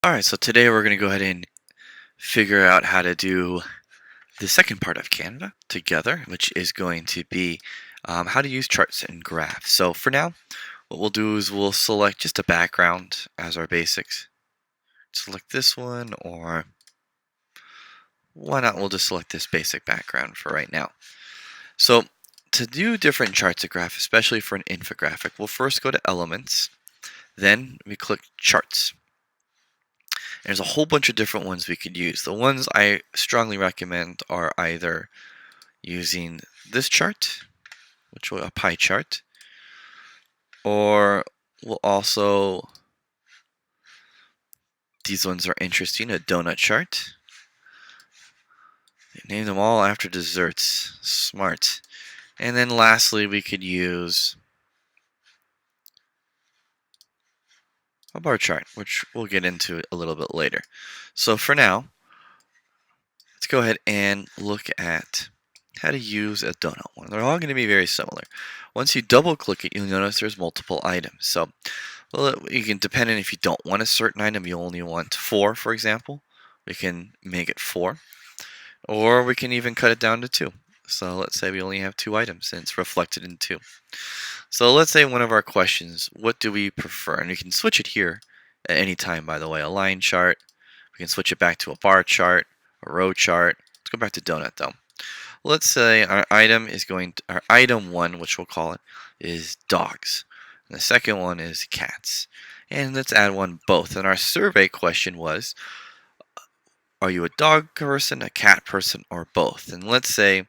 Alright, so today we're going to go ahead and figure out how to do the second part of Canva together, which is going to be how to use charts and graphs. So for now, what we'll do is we'll select just a background as our basics. Select this one, or why not we'll just select this basic background for right now. So to do different charts and graphs, especially for an infographic, we'll first go to Elements, then we click Charts. There's a whole bunch of different ones we could use. The ones I strongly recommend are either using this chart, which will a pie chart, or we'll also, these ones are interesting, a donut chart. Name them all after desserts. Smart. And then lastly, we could use a bar chart, which we'll get into a little bit later. So for now, let's go ahead and look at how to use a donut one. They're all going to be very similar. Once you double click it, you'll notice there's multiple items. So you can, depending if you don't want a certain item, you only want 4, for example, we can make it 4. Or we can even cut it down to 2. So let's say we only have 2 items and it's reflected in 2. So let's say one of our questions, what do we prefer? And we can switch it here at any time, by the way. A line chart, we can switch it back to a bar chart, a row chart. Let's go back to donut though. Let's say our item is our item 1, which we'll call it, is dogs. And the second one is cats. And let's add one both. And our survey question was, are you a dog person, a cat person, or both? And let's say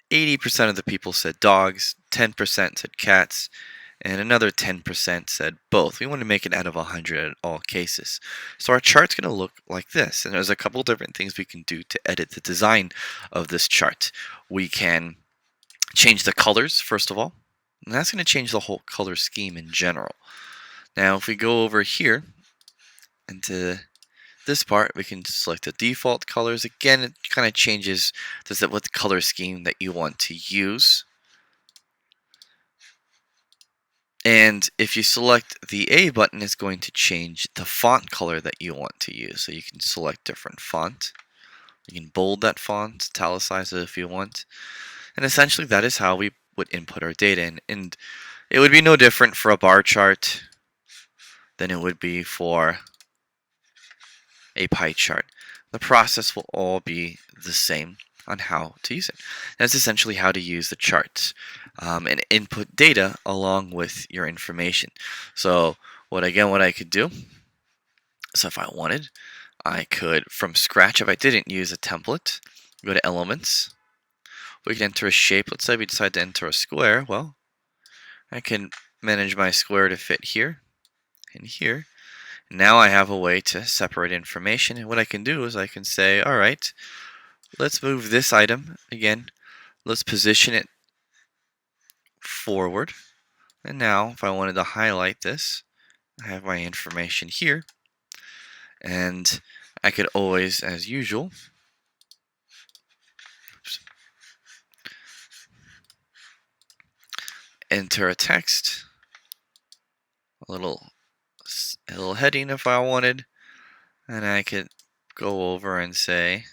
80% of the people said dogs, 10% said cats, and another 10% said both. We want to make it out of 100 in all cases. So our chart's going to look like this. And there's a couple different things we can do to edit the design of this chart. We can change the colors, first of all. And that's going to change the whole color scheme in general. Now, if we go over here into this part, we can select the default colors. Again, it kind of changes what color scheme that you want to use. And if you select the A button, it's going to change the font color that you want to use. So you can select different font. You can bold that font, italicize it if you want. And essentially that is how we would input our data in. And it would be no different for a bar chart than it would be for a pie chart. The process will all be the same on how to use it. That's essentially how to use the charts and input data along with your information. So what I could do, so if I wanted, I could from scratch, if I didn't use a template, go to Elements. We can enter a shape. Let's say we decide to enter a square. Well, I can manage my square to fit here and here. Now I have a way to separate information, and what I can do is I can say, all right, let's move this item again. Let's position it forward. And now if I wanted to highlight this, I have my information here. And I could always, as usual, enter a text, a little heading if I wanted, and I could go over and say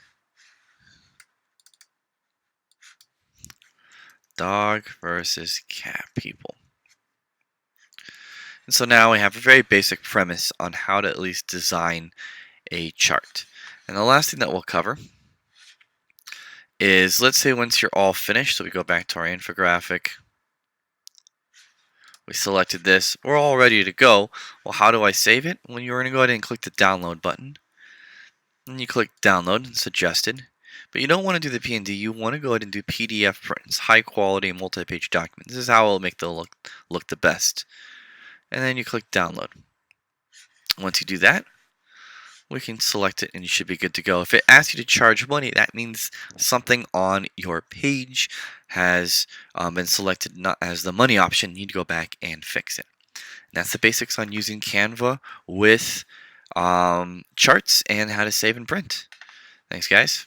dog versus cat people. And so now we have a very basic premise on how to at least design a chart. And the last thing that we'll cover is, let's say once you're all finished, so we go back to our infographic, we selected this, we're all ready to go. Well, how do I save it? Well, you're going to go ahead and click the download button. And you click download and suggested. But you don't want to do the PNG, you want to go ahead and do PDF prints, high quality multi-page documents. This is how it'll make the look the best. And then you click download. Once you do that, we can select it and you should be good to go. If it asks you to charge money, that means something on your page has been selected not as the money option. You need to go back and fix it. And that's the basics on using Canva with charts and how to save and print. Thanks, guys.